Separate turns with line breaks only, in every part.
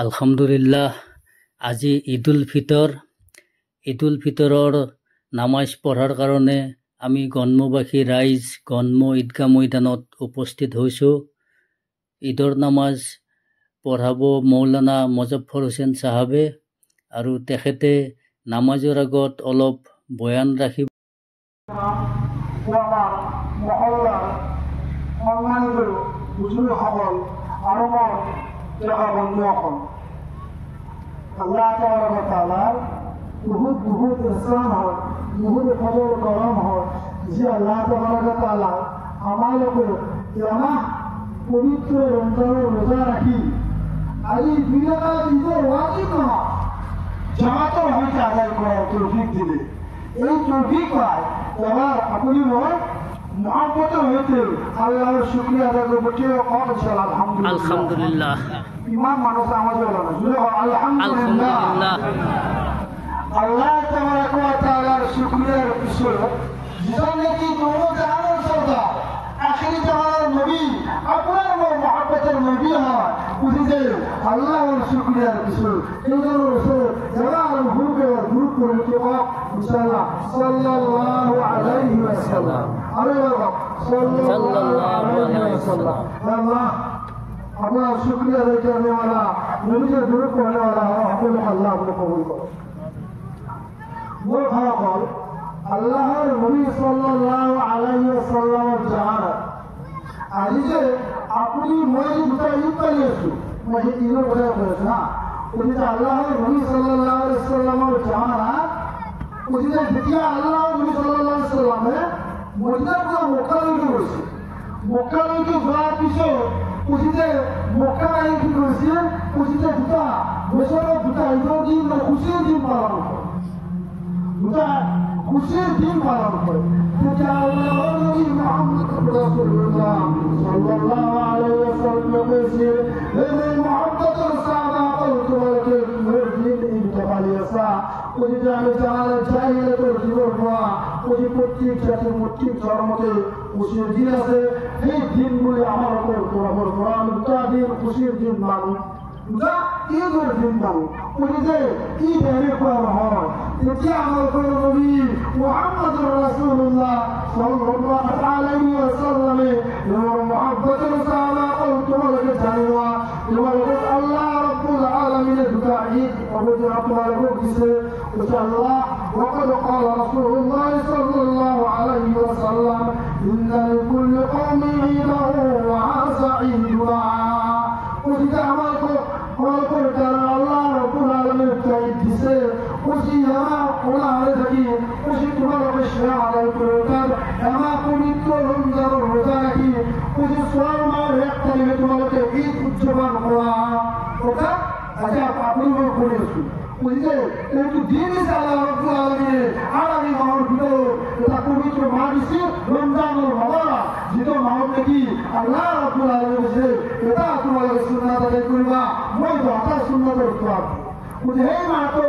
আলহামদুলিল্লাহ। আজি ঈদুল ফিতৰৰ নামাজ পঢ়াৰ কাৰণে আমি গণমবাসী ৰাইজ গণম ঈদগাহ মৈদানত উপস্থিত হৈছোঁ। ঈদৰ নামাজ পঢ়াব মৌলানা মুজফ্ফৰ হুছেইন চাহাবে আৰু তেখেতে নামাজৰ আগত অলপ বয়ান ৰাখিব।
আল্লাহ তাআলাৰ বহুত ইছলাম হয়, বহুত ফজল গৰম হয় যে আল্লাহ তাআলা আমালোকে এমাহ পবিত্র রমজানের রোজা রাখি আজি দুই রাকাত ঈদের ওয়াজিব নয় জামাতের হইতে আদায় করার তৌফিক দিলে। এই তৌফিক পায় এবার আপনি মই মহব্বতের হইতে আল্লাহর শুকরিয়া আদায় করবো। কেউ কম ইনশাআল্লাহ
আলহামদুলিল্লাহ।
ইমাম মানুষ আমাদের আলহামদুলিল্লাহ। আল্লাহ তাআলার শুকরিয়ার বিষয় যেটা নাকি দোনো জাহানের সরদার আখিরি জামানের নবী আপনার মহব্বতের নবী হয় বুঝিছে আল্লাহর শুকরিয়ার বিষয়। এই জন্য এবার ভূকে দূর করে দেব ইনশাআল্লাহ সাল্লাল্লাহু আলাইহি ওয়াসাল্লাম। আরে বাবা সাল্লাল্লাহু আলাইহি ওয়াসাল্লাম। আল্লাহ আপনার শুকরিয়া আদায় करने वाला নবীকে দূর করने वाला সকলকে আল্লাহ আপনি কবুল করুন। वो खबर আল্লাহর নবী সাল্লাল্লাহু আলাইহি ওয়াসাল্লামের জাহান আজি যে আপনি মই দুটা ঈদ পাইছো মই ঈদের কথা বলছি না ওই যে আল্লাহর নবী সাল্লাল্লাহু আলাইহি ওয়াসাল্লামের জাহান ওই যে যেতিয়া আল্লাহর নবী সাল্লাল্লাহু আলাইহি ওয়াসাল্লামে মদিনার পৰা মক্কালৈকে গৈছে, মক্কালৈকে যোৱাৰ পিছত উচিতে মক্কা আহি কি কৰিছিল উচিতে দুটা বছৰত দুটা ঈদৰ দিন মানে খুশিৰ দিন পালন কৰে, দুটা খুশির দিন পালন করে। তেতিয়া আল্লাহর নবী মুহাম্মদ রাসূলুল্লাহ সাল্লাল্লাহু আলাইহি ওয়াসাল্লাম কৈছে হে মুহাম্মদুর সাহাবা তোমাকে দিন ঈদ পালিয়েছা ওই যে আমি জাহানের জাহিলিয়াতের জীবন হওয়া ওই যে প্রত্যেক ধর্মতে খুশির দিন আছে। এই দিনগুলি আমার উপর তোমার কোরআন দুটা দিন খুশির দিন মানুষ দুটা ঈদের দিন মানুষ ওই যে ঈদ এর পর হয় তেতিয়া আমার কোন নবী মুহাম্মদুর রাসূলুল্লাহ সাল্লাল্লাহু আলাইহি ওয়াসাল্লামে তোমার মহব্বতের সাহাবা তোমাকে জানিওয়া তোমাকে আল্লাহ রাব্বুল আলামিনের দুটা ঈদ অবতীর্ণ আপনাদের দিয়েছে। আল্লাহ وقد قال رسول الله صلى الله عليه وسلم إن لكل قوم عيدا وهذا عيدنا। وإذا عملكم আল্লাহ রাব্বুল আলামিন ঈদ দিয়েছে উসি ওলা আলে থাকি উসি তোমার অবশ্যই আদায় করে তার এমা পবিত্র রমজানের রোজা রাখি উসি সোয়ার এক তারিখে তোমাকে ঈদ উদযাপন করা ওটা আচ্ছা আপনি করেছি বুঝলে কিন্তু দিন আল্লাহ রাব্বুল আলামিন আগামী মাহর ভিতরে এটা পবিত্র মাহ দিছে রমজানুল মুবারক যেটা মাহ নাকি আল্লাহ রাব্বুল আলামিন বলেছে এটা তোমাদের সুন্নাত আদায় করবা মই দোয়া সুন্নাত করবা বুঝে এই মাত্র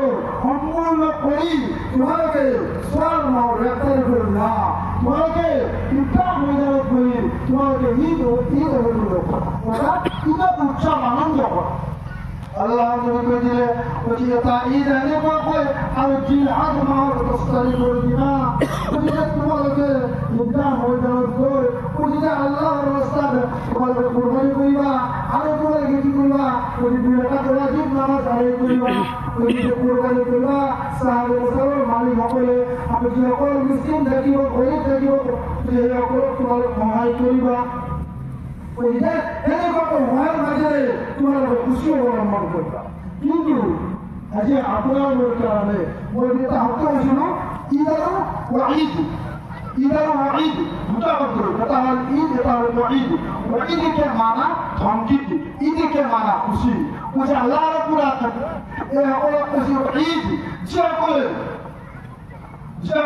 সম্পূর্ণ করি তোমাকে সোয়াল মাহ রেফার করি না তোমাকে ঈদগাহ ময়দানে করি তোমাকে ঈদ হলো ওটা ঈদ উৎসব আনন্দ করা। আল্লাহ নবী দিলে ওই এটা ঈদ এনে পাবে আর জিহাদ মার দস্তরি করে দিনা ওই যে তোমাকে ঈদগাহ ময়দানে কই ওই যে আল্লাহর রাস্তায় তোমাকে কুরবানি করিবা আর তোমাকে কি করিবা ওই দুই রাকাত ওয়াজিব নামাজ আদায় করিবা ওই যে কুরবানি করিবা সাহাবে সালাম মালিক সকলে আপনি যে সকল মিসকিন দেখিব গরিব দেখিব যে সকল তোমাকে সহায় করিবা ওই যে এই কত হয় মাঝে তোমাকে খুশি অবলম্বন করবা। কিন্তু আজ আপনার কারণে ওই যেটা হতে হয়েছিল ঈদারও ওয়াঈদ দুটা শব্দ এটা হল ঈদ এটা হল ওয়াঈদ। ওয়াঈদকে মানা ধমকি, ঈদকে মানা খুশি। ওই যে আল্লাহ রাব্বুল আলামিন এই সকল খুশি ঈদ যে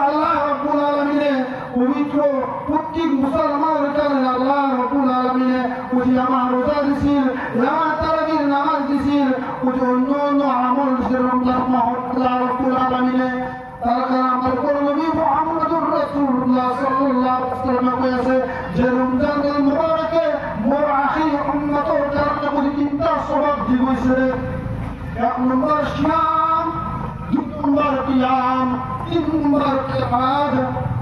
আল্লাহ রাব্বুল আলামিনে পবিত্র প্রত্যেক মুসলমানের কারণে আল্লাহ রাব্বুল আলামিনে ওই আমার রোজা দিছিল আমার তারাবির নামাজ দিছিল ওই অন্য আমল রমজান মাহ আল্লাহ রাব্বুল আলামিনে তার কারণে আমার কোন নবী মুহাম্মদুর রাসূলুল্লাহ সাল্লাল্লাহু আলাইহি ওয়াসাল্লাম কইছে যে রমজানুল মুবারকে মোর আখির উম্মতের কারণে ওই তিনটা সবক দি গৈছে। 1 নম্বর সিয়াম, 2 নম্বর কিয়াম, 3 নম্বর কিরাত।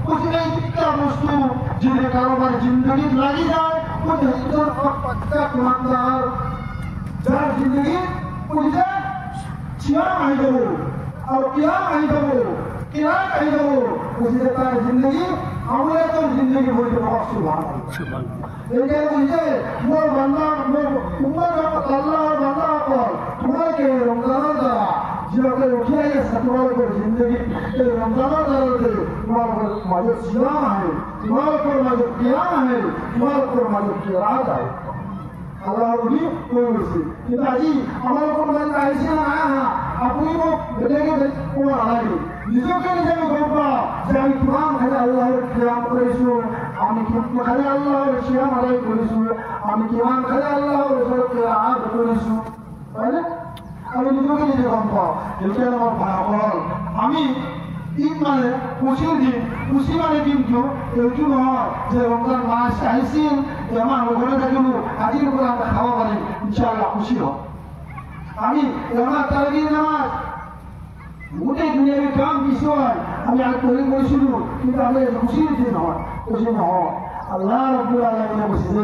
বুঝলে তিনটা বস্তু যদি কারোবার জিন্দগি লাগি যায় বুঝে ইতর পাক্কা কুমার যার জিন্দগি বুঝে সিয়াম আই যাব আর কিয়াম আই যাব কিরাত আই যাব বুঝে তার জিন্দগি আমরা তো জিন্দগি বলতে পারছি ভালো এইটাই বুঝে মোর বান্দা মোর তোমার আল্লাহর বান্দা কর তোমাকে রমজানের দ্বারা যেভাবে উঠিয়ে গেছে তোমার উপর জিন্দগি এই রমজানের দ্বারা তোমার উপর মাঝে সিয়াম আছে তোমার উপর মাঝে কিয়াম আছে তোমার উপর মাঝে কিরাত আছে আল্লাহ রবি করেছে। কিন্তু আজি আমার উপর মাঝে আইসে না আপনি মোক বেলেগে কোৱা নালাগে নিজকে নিজে গম পাওঁ যে আমি কিমান খালি আল্লাহৰ কিয়াম কৰিছোঁ আমি খালি আল্লাহৰ সিয়াম আদায় কৰিছোঁ আমি কিমান খালি আল্লাহৰ ওচৰত কিৰাত কৰিছোঁ হয়নে আমি নিজকে নিজে গম পাওঁ। এইটোৱে আমাৰ ভাইসকল আমি ঈদ মানে খুশিৰ দিন খুশি মানে কিন্তু এইটো নহয় যে ৰমজান মাস আহিছিল আমাৰ ঘৰে থাকিলোঁ আজিৰ পৰা আমি খাব পাৰিম ইনশাআল্লাহ খুশি হওঁ। আমি এমাহ তাৰাবিৰ নামাজ গোটেই দুনিয়াবী কাম কিছু হয় আমি আগ কৰিছিলোঁ কিন্তু আমি খুশিৰ দিন হয় খুশি নহয়। আল্লাহ ৰাব্বুল আলামিনে কৈছে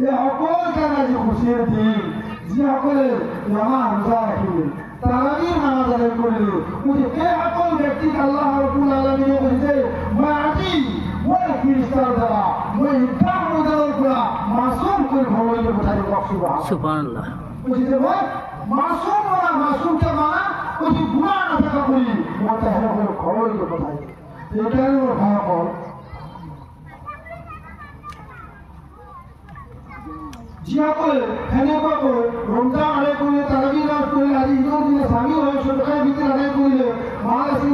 এই সকল কাৰণে আজি খুশিৰ দিন যিসকলে নামাজ ৰোজা ৰাখিলে তাৰাবিৰ নামাজ আদায় কৰিলে বুঝে এই সকল ব্যক্তিক আল্লাহ ৰাব্বুল আলামিনে কৈছে মই আজি মই ফিৰিস্তাৰ দ্বাৰা মই ইনকাম ময়দানৰ পৰা মাছুম কৰি ঘৰলৈ পঠাই দিম সুবহানাল্লাহ বুঝিছে মই মাছুম না মাছুমটা মানে ওই গুনাহ নাথাকা করি মই তাহলে ঘৰলৈ পঠাই দিম। এইকাৰণে মোৰ ভাইসকল যিসকলে সেনেকুৱাকৈ ৰমজান আদায় কৰিলে তাৰাবি নামাজ কৰিলে আজি ঈদৰ দিনা স্বামী হৈ সদকাই বিক্ৰী আদায় কৰিলে মাল আছিল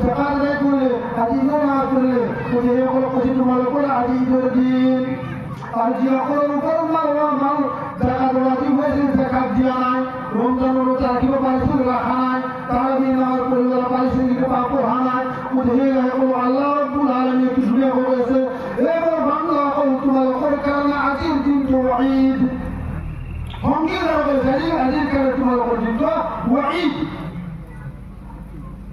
জাকাত আদায় কৰিলে আজি ঈদৰ নামাজ কৰিলে সেইসকলক কৈছে তোমালোকৰ আজি ঈদৰ দিন। আৰু যিসকলৰ ওপৰত মাল জাকাত ৰাতিব হৈছিল জাকাত দিয়া নাই ৰমজানৰ ৰোজা ৰাখিব পাৰিছিল ৰখা নাই তাৰাবি নামাজ পঢ়িব পাৰিছিল কিন্তু পঢ়া নাই সেইসকল আল্লাহ ৰাব্বুল আলামিনে কি ধুনীয়া কৈ আছে এইবোৰ বান্দাসকল তোমালোকৰ কাৰণে আজিৰ দিনটো ঈদ সংগীত আৰু আজিৰ কাৰণে তোমালোকৰ দিনটো ঈদ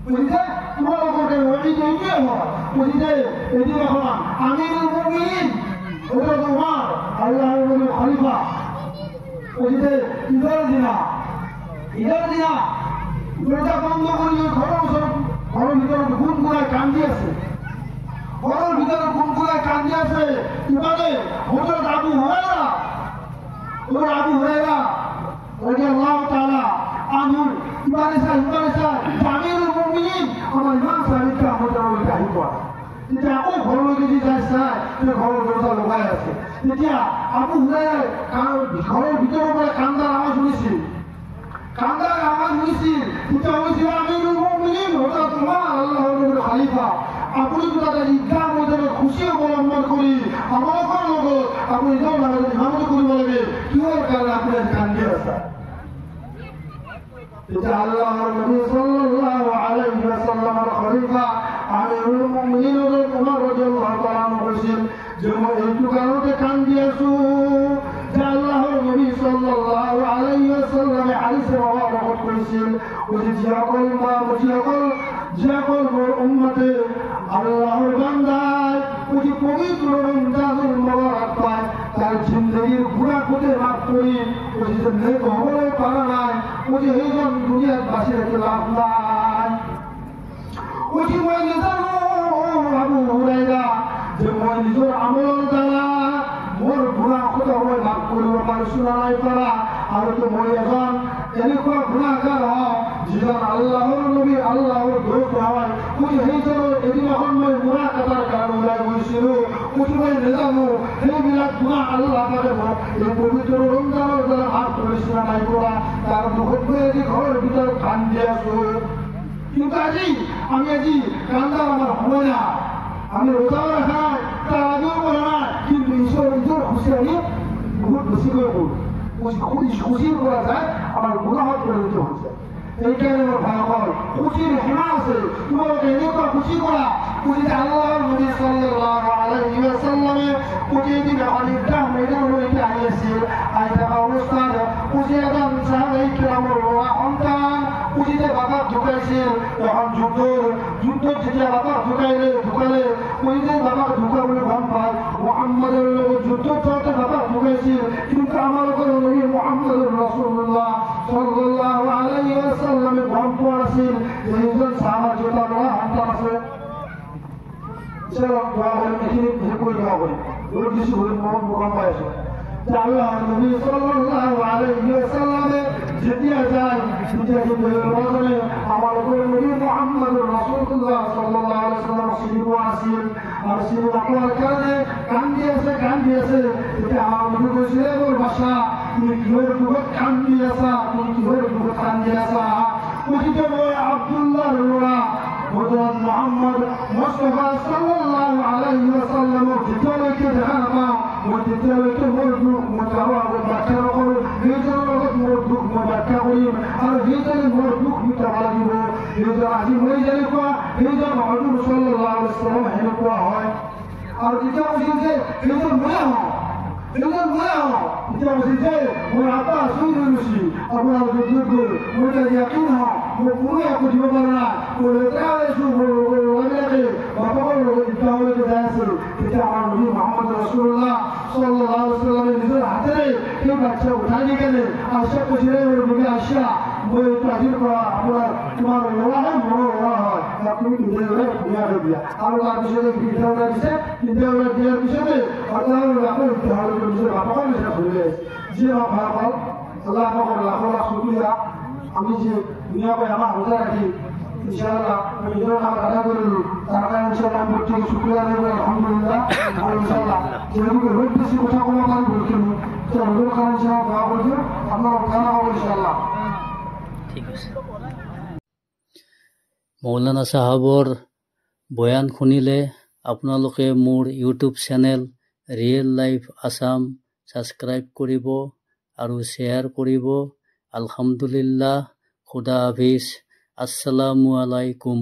বুজিছে তোমালোকৰ ঈদ এইটোৱে হয় বুজিছে এদিনাখন আমিৰুল মুমিনিন হযরত উমর আল্লাহর নবী খলিফা বুঝিতে ঈদের দিনা দরজা বন্ধ করিয়ে ঘরের ভিতরে গুনগুনায় কান্দি আছে ঘরের ভিতরে গুনগুনায় কান্দি আছে ইবারে হযরত আবু হুরায়রা রাদিয়াল্লাহু তাআলা আনহু ইবারে আমিরুল মুমিনিন আমার ইমাম সাহেবকে আমাদের গাড়ি করা তেতিয়া আকৌ ঘৰলৈ যদি যায় চাই ঘৰৰ দৰজা লগাই আছে তেতিয়া আবু হুৰায়ৰাই ঘৰৰ ভিতৰৰ পৰা কান্দাৰ আৱাজ শুনিছিল তেতিয়া কৈছিল আমিৰুল মুমিনিন হযরত উমর আল্লাহৰ নবীৰ খলিফা আপুনি তাতে ঈদগাহ ময়দানত খুশি অৱলম্বন কৰি আমালোকৰ লগত আপুনি ঈদৰ নামাজ ইমামতি কৰিব লাগে কিহৰ কাৰণে আপুনি কান্দি আছে। তেতিয়া আল্লাহৰ নবী সাল্লাল্লাহু আলাইহি ওয়াসাল্লামৰ খলিফা আমিৰুল মুমিনিন হযরত উমর রাদিয়াল্লাহু তাআলা কৈছিল যে মই এইটো কাৰণতে কান্দি আছো যে আল্লাহৰ নবী সাল্লাল্লাহু আলাইহি ওয়াসাল্লামে হাদিসে মুবারকত কৈছিল যে যিসকল মোৰ উম্মতে আল্লাহৰ বান্দাই ওই পবিত্র রমজানুল মুবারক পায় তার জিন্দগির গুনাহ কোটে মাফ করি ওই যে নেক হবলে পারা নাই ওই যে এইজন দুনিয়ার বাসী রেখে লাভ নাই। ওই যে মই জানো আবু হুরায়রা যে মই নিজের আমল দ্বারা মোর গুনাহ কোটে মই মাফ কৰিব পাৰিছো না নাই পাৰা আৰু তো মই এজন এনেকুৱা গুনাহগাৰ হওঁ যিজন আল্লাহৰ নবী আল্লাহৰ দোস্ত হয় ওই সেইজনৰ এদিনাখন মই মুনাকাতাৰ কাৰণে ওলাই গৈছিলো ওই মই নেজানো সেইবিলাক গুনাহ আল্লাহ পাকে মোক এই পবিত্ৰ ৰমজানৰ দ্বাৰা মাফ কৰিছে না নাই কৰা তাৰ দুখত মই আজি ঘৰৰ ভিতৰত কান্দি আছো। কিন্তু আমি কান্দার আমার সময় না আমি রোজাও রাখা নাই তার আগেও করা নাই কিন্তু ঈশ্বরের খুশি আমি বহুত বেশি করে করব খুশি করা যায় আমার গুনাহত পরিণত হয়েছে। এইকাৰণে মোৰ ভাইসকল খুশিৰ সীমা আছে তোমালোকে এনেকুৱা খুশি কৰা উজিতে আল্লাহর নবী সাল্লাল্লাহু আলাইহি ওয়াসাল্লামে উজিতে অনেকটা মেয়েদের মধ্যে আইয়েছে আইতা অবস্থায় উজিয়াদান সাহাবায়ে কিরামের সন্তান উজিতে বাবা ঢুকাইছে যখন যুদ্ধ থেকে বাবা ঢুকালে উজিতে বাবা ঢুকা বলে ভান পায় মুহাম্মদের যুদ্ধ চলতে বাবা ঢুকাইছে কিন্তু আমার করে নবী মুহাম্মদুর রাসূলুল্লাহ সাল্লাল্লাহু আলাইহি ওয়াসাল্লামের ভান পড়াছেন এইজন সাহাবা যেটা বলা সন্তান আছে সেরকম দোয়া বলে এখানে করে দোয়া বলে ওর কিছু বলে মুখাম পাইছে আল্লাহ নবী সাল্লাল্লাহু আলাইহি ওয়াসাল্লামে যেতিয়া যায় সেটাকে বলে আমার উপরে নবী মুহাম্মদুর রাসূলুল্লাহ সাল্লাল্লাহু আলাইহি ওয়াসাল্লাম শিরিক আসিল আর শিরিক আপনার কারণে কান্দি আছে এটা আমার নবী কইছিলেন ওর ভাষা তুমি কিহর দুঃখ কান্দি আসা তুমি কিহর দুঃখ কান্দি আসা উচিত নয় আব্দুল্লাহ রোড়া হযরত মুহাম্মদ মুস্তাফা সাল্লাল্লাহু আলাইহি ওয়াসাল্লাম ভিতরকে দেখাবা ওই ভিতরকে মরদুক মতাওয়া ব্যাখ্যা করো ভিতরকে মরদুক ব্যাখ্যা করি আর ভিতরে মরদুক মিটাবা লাগিব ভিতর আজি মই জানি কোৱা ভিতর হযরত সাল্লাল্লাহু আলাইহি ওয়াসাল্লাম হেনে কোৱা হয় আর যেটা বুঝিছে ভিতর ময়া হয় এটা বুঝিছে ওই আপা শুরু হইছি আপনার যুদ্ধ ওটা ইয়াকিন হয় ও পুরো এক দিব পারে না ও লেটারে শুরু লাগে বাবা বলে এটা হলো যে আছে এটা আমার নবী মুহাম্মদ রাসূলুল্লাহ সাল্লাল্লাহু আলাইহি ওয়াসাল্লামের নিজের হাতে কেউ বাচ্চা উঠাই নিয়ে গেলে আশা করছে ওর নবী আশা ওই তাজির করা আপনার তোমার ওরা হয় বড় ওরা হয় তুমি নিজে দিয়া দিয়া আর ওর বিষয়ে বিধান দিছে বিধান দেওয়ার বিষয়ে আল্লাহ রাখেন তাহলে বিষয়ে বাবা সেটা ভুলে যে বাবা আল্লাহ পাকের লাখ লাখ শুকরিয়া আমি যে দুনিয়া পাই আমার রোজা রাখি ইনশাআল্লাহ আমি যেন আমার আদা করল তার কারণে ইনশাআল্লাহ আমি প্রত্যেক শুকরিয়া দেব আলহামদুলিল্লাহ আর ইনশাআল্লাহ যেহেতু রোজ বেশি কথা বলা পারি বলছেন তো রোজের কারণে ইনশাআল্লাহ দোয়া করছেন আপনার জানা হবে ইনশাআল্লাহ
ঠিক আছে মৌলানা সাহাবৰ বয়ান শুনিলে আপোনালোকে মোৰ YouTube channel real life Assam subscribe কৰিব আৰু শ্বেয়াৰ কৰিব আলহামদুলিল্লাহ খুদা হাফিজ আসসালামু আলাইকুম